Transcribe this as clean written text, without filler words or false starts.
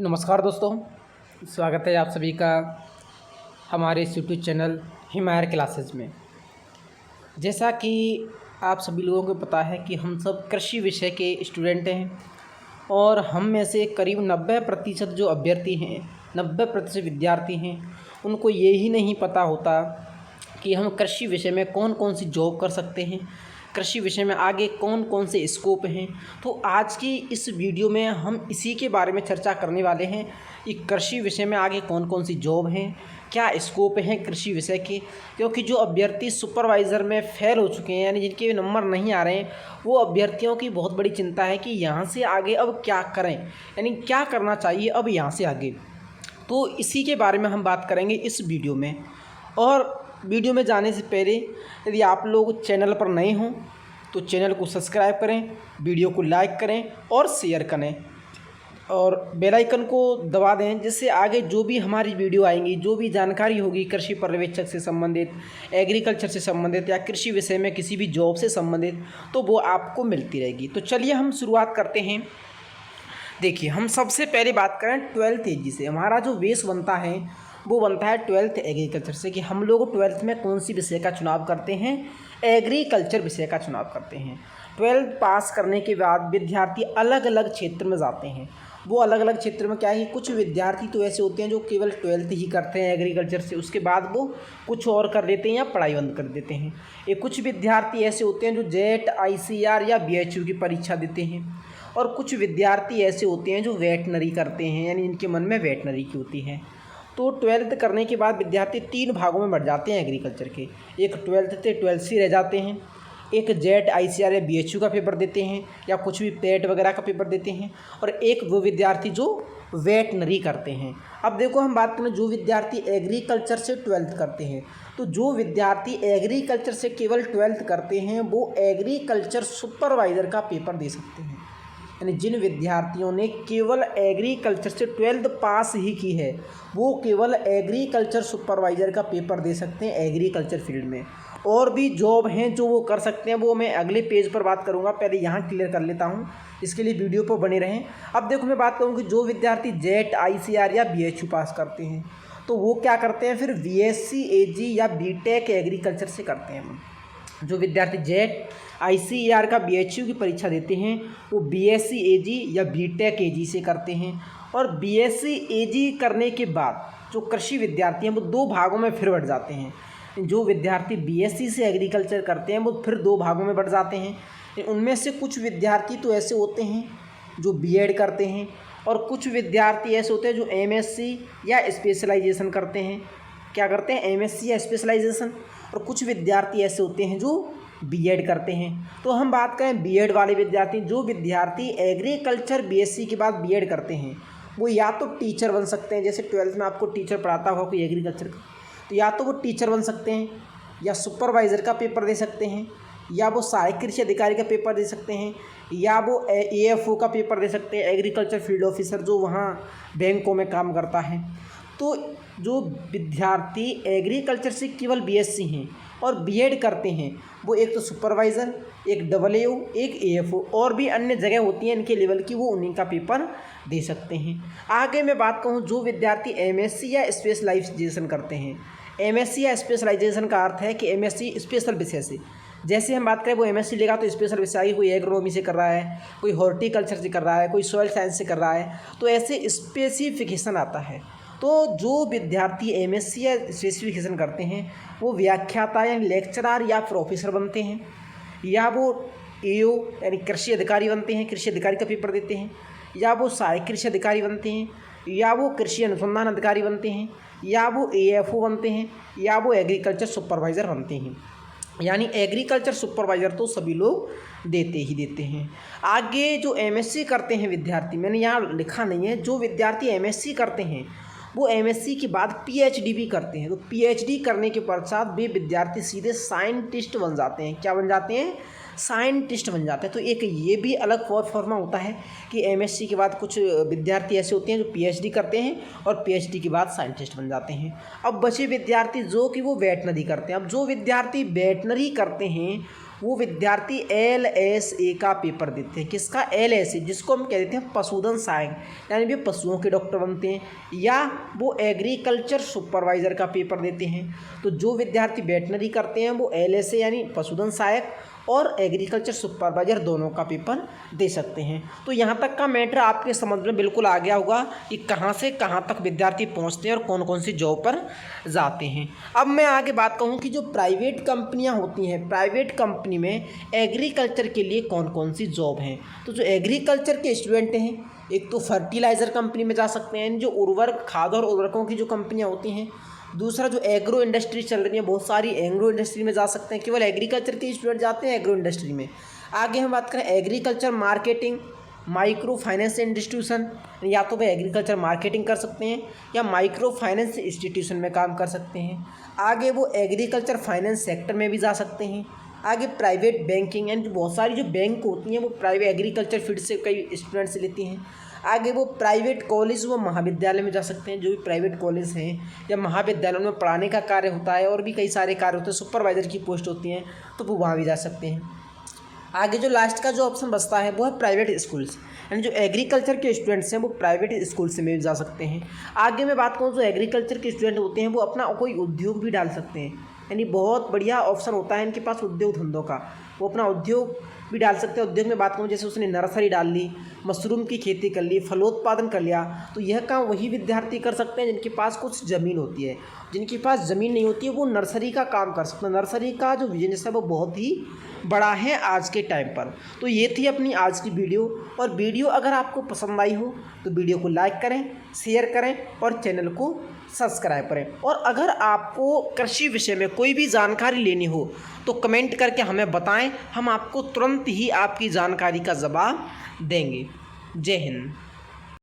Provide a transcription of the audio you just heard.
नमस्कार दोस्तों, स्वागत है आप सभी का हमारे इस यूट्यूब चैनल हिमायर क्लासेस में। जैसा कि आप सभी लोगों को पता है कि हम सब कृषि विषय के स्टूडेंट हैं और हम में से करीब 90% जो अभ्यर्थी हैं, 90% विद्यार्थी हैं, उनको ये ही नहीं पता होता कि हम कृषि विषय में कौन कौन सी जॉब कर सकते हैं, कृषि विषय में आगे कौन कौन से स्कोप हैं। तो आज की इस वीडियो में हम इसी के बारे में चर्चा करने वाले हैं कि कृषि विषय में आगे कौन कौन सी जॉब हैं, क्या स्कोप हैं कृषि विषय के। क्योंकि जो अभ्यर्थी सुपरवाइज़र में फेल हो चुके हैं, यानी जिनके नंबर नहीं आ रहे हैं, वो अभ्यर्थियों की बहुत बड़ी चिंता है कि यहाँ से आगे अब क्या करें, यानी क्या करना चाहिए अब यहाँ से आगे। तो इसी के बारे में हम बात करेंगे इस वीडियो में। और वीडियो में जाने से पहले यदि आप लोग चैनल पर नए हों तो चैनल को सब्सक्राइब करें, वीडियो को लाइक करें और शेयर करें और बेल आइकन को दबा दें, जिससे आगे जो भी हमारी वीडियो आएंगी, जो भी जानकारी होगी कृषि पर्यवेक्षक से संबंधित, एग्रीकल्चर से संबंधित या कृषि विषय में किसी भी जॉब से संबंधित, तो वो आपको मिलती रहेगी। तो चलिए हम शुरुआत करते हैं। देखिए, हम सबसे पहले बात करें 12th एजी से। हमारा जो बेस बनता है वो बनता है 12th एग्रीकल्चर से, कि हम लोग 12th में कौन सी विषय का चुनाव करते हैं, एग्रीकल्चर विषय का चुनाव करते हैं। 12th पास करने के बाद विद्यार्थी अलग अलग क्षेत्र में जाते हैं। वो अलग अलग क्षेत्र में क्या है, कुछ विद्यार्थी तो ऐसे होते हैं जो केवल 12th ही करते हैं एग्रीकल्चर से, उसके बाद वो कुछ और कर लेते हैं या पढ़ाई बंद कर देते हैं। ये कुछ विद्यार्थी ऐसे होते हैं जो जेट, ICR या BHU की परीक्षा देते हैं, और कुछ विद्यार्थी ऐसे होते हैं जो वेटनरी करते हैं, यानी इनके मन में वेटनरी की होती है। तो 12th करने के बाद विद्यार्थी 3 भागों में बढ़ जाते हैं एग्रीकल्चर के। एक 12th से 12C रह जाते हैं, एक जेट, ICR या BHU का पेपर देते हैं या कुछ भी पेट वगैरह का पेपर देते हैं, और एक वो विद्यार्थी जो वेटनरी करते हैं। अब देखो, हम बात करें जो विद्यार्थी एग्रीकल्चर से 12th करते हैं, तो जो विद्यार्थी एग्रीकल्चर से केवल 12th करते हैं वो एग्रीकल्चर सुपरवाइज़र का पेपर दे सकते हैं। यानी जिन विद्यार्थियों ने केवल एग्रीकल्चर से 12th पास ही की है, वो केवल एग्रीकल्चर सुपरवाइज़र का पेपर दे सकते हैं एग्रीकल्चर फील्ड में। और भी जॉब हैं जो वो कर सकते हैं, वो मैं अगले पेज पर बात करूंगा, पहले यहाँ क्लियर कर लेता हूँ, इसके लिए वीडियो पर बने रहें। अब देखो, मैं बात करूँ कि जो विद्यार्थी जेट, ICR या BHU पास करते हैं, तो वो क्या करते हैं, फिर BSc AG या BTech एग्रीकल्चर से करते हैं। जो विद्यार्थी जेट, ICR का BHU की परीक्षा देते हैं, वो BSc AG या BTech AG से करते हैं। और BSc AG करने के बाद जो कृषि विद्यार्थी हैं वो 2 भागों में फिर बढ़ जाते हैं। जो विद्यार्थी BSc से एग्रीकल्चर करते हैं वो फिर 2 भागों में बढ़ जाते हैं। उनमें से कुछ विद्यार्थी तो ऐसे होते हैं जो B.Ed करते हैं, और कुछ विद्यार्थी ऐसे होते हैं जो MSc या स्पेशलाइजेशन करते हैं। क्या करते हैं, MSc या स्पेशलाइजेशन। और कुछ विद्यार्थी ऐसे होते हैं जो B.Ed करते हैं। तो हम बात करें B.Ed वाले विद्यार्थी, जो विद्यार्थी एग्रीकल्चर BSc के बाद B.Ed करते हैं, वो या तो टीचर बन सकते हैं, जैसे 12th में आपको टीचर पढ़ाता होगा कोई एग्रीकल्चर का, तो या तो वो टीचर बन सकते हैं, या सुपरवाइज़र का पेपर दे सकते हैं, या वो सहायक कृषि अधिकारी का पेपर दे सकते हैं, या वो AFO का पेपर दे सकते हैं, एग्रीकल्चर फील्ड ऑफिसर, जो वहाँ बैंकों में काम करता है। तो जो विद्यार्थी एग्रीकल्चर से केवल BSc हैं और B.Ed करते हैं, वो एक तो सुपरवाइज़र, एक AAO, एक AFO, और भी अन्य जगह होती हैं इनके लेवल की, वो उन्हीं का पेपर दे सकते हैं। आगे मैं बात कहूँ, जो विद्यार्थी MSc या स्पेशलाइजेशन करते हैं। MSc या स्पेशलाइजेशन का अर्थ है कि MSc स्पेशल विषय से, जैसे हम बात करें वो MSc लेगा तो स्पेशल विषय, कोई एग्रोनॉमी से कर रहा है, कोई हॉर्टिकल्चर से कर रहा है, कोई सॉइल साइंस से कर रहा है, तो ऐसे स्पेसिफिकेशन आता है। तो जो विद्यार्थी MSc या स्पेसिफिकेशन करते हैं वो व्याख्याता यानी लेक्चरर या प्रोफेसर बनते हैं, या वो AO यानी कृषि अधिकारी बनते हैं, कृषि अधिकारी का पेपर देते हैं, या वो सहायक कृषि अधिकारी बनते हैं, या वो कृषि अनुसंधान अधिकारी बनते हैं, या वो AFO बनते हैं, या वो एग्रीकल्चर सुपरवाइज़र बनते हैं। यानी एग्रीकल्चर सुपरवाइज़र तो सभी लोग देते ही देते हैं। आगे जो MSc करते हैं विद्यार्थी, मैंने यहाँ लिखा नहीं है, जो विद्यार्थी MSc करते हैं वो MSc के बाद PhD भी करते हैं। तो PhD करने के पश्चात वे विद्यार्थी सीधे साइंटिस्ट बन जाते हैं। क्या बन जाते हैं, साइंटिस्ट बन जाते हैं। तो एक ये भी अलग फॉर्मा होता है कि MSc के बाद कुछ विद्यार्थी ऐसे होते हैं जो PhD करते हैं और PhD के बाद साइंटिस्ट बन जाते हैं। अब बचे विद्यार्थी जो कि वो वेटनरी करते हैं। अब जो विद्यार्थी वेटनरी करते हैं वो विद्यार्थी LSA का पेपर देते हैं। किसका? LSA, जिसको हम कह देते हैं पशुधन सहायक, यानी वे पशुओं के डॉक्टर बनते हैं, या वो एग्रीकल्चर सुपरवाइज़र का पेपर देते हैं। तो जो विद्यार्थी वेटनरी करते हैं वो LSA यानी पशुधन सहायक और एग्रीकल्चर सुपरवाइज़र दोनों का पेपर दे सकते हैं। तो यहाँ तक का मैटर आपके समझ में बिल्कुल आ गया होगा कि कहाँ से कहाँ तक विद्यार्थी पहुँचते हैं और कौन कौन सी जॉब पर जाते हैं। अब मैं आगे बात कहूँ कि जो प्राइवेट कंपनियाँ होती हैं, प्राइवेट कंपनी में एग्रीकल्चर के लिए कौन कौन सी जॉब हैं। तो जो एग्रीकल्चर के स्टूडेंट हैं, एक तो फर्टिलाइज़र कंपनी में जा सकते हैं, जो उर्वरक खाद और उर्वरकों की जो कंपनियाँ होती हैं। दूसरा जो एग्रो इंडस्ट्री चल रही है, बहुत सारी एग्रो इंडस्ट्री में जा सकते हैं। केवल एग्रीकल्चर के स्टूडेंट जाते हैं एग्रो इंडस्ट्री में। आगे हम बात करें agriculture marketing, micro finance institution, या तो वे एग्रीकल्चर मार्केटिंग कर सकते हैं या माइक्रो फाइनेंस इंस्टीट्यूशन में काम कर सकते हैं। आगे वो एग्रीकल्चर फाइनेंस सेक्टर में भी जा सकते हैं। आगे प्राइवेट बैंकिंग, एंड बहुत सारी जो बैंक होती हैं वो प्राइवेट एग्रीकल्चर फील्ड से कई स्टूडेंट्स लेती हैं। आगे वो प्राइवेट कॉलेज व महाविद्यालय में जा सकते हैं। जो भी प्राइवेट कॉलेज हैं या महाविद्यालयों में पढ़ाने का कार्य होता है और भी कई सारे कार्य होते हैं, सुपरवाइज़र की पोस्ट होती हैं, तो वो वहाँ भी जा सकते हैं। आगे जो लास्ट का जो ऑप्शन बचता है वो है प्राइवेट स्कूल्स, यानी जो एग्रीकल्चर के स्टूडेंट्स हैं वो प्राइवेट स्कूल से में जा सकते हैं। आगे मैं बात करूँ जो एग्रीकल्चर के स्टूडेंट होते हैं वो अपना कोई उद्योग भी डाल सकते हैं, यानी बहुत बढ़िया ऑप्शन होता है इनके पास उद्योग धंधों का, वो अपना उद्योग भी डाल सकते हैं। उद्योग में बात करूँ जैसे उसने नर्सरी डाल ली, मशरूम की खेती कर ली, फलोत्पादन कर लिया, तो यह काम वही विद्यार्थी कर सकते हैं जिनके पास कुछ ज़मीन होती है। जिनके पास ज़मीन नहीं होती है वो नर्सरी का काम कर सकते हैं। नर्सरी का जो बिजनेस है वो बहुत ही बड़ा है आज के टाइम पर। तो ये थी अपनी आज की वीडियो, और वीडियो अगर आपको पसंद आई हो तो वीडियो को लाइक करें, शेयर करें और चैनल को सब्सक्राइब करें। और अगर आपको कृषि विषय में कोई भी जानकारी लेनी हो तो कमेंट करके हमें बताएं, हम आपको तुरंत ही आपकी जानकारी का जवाब देंगे। जय हिंद।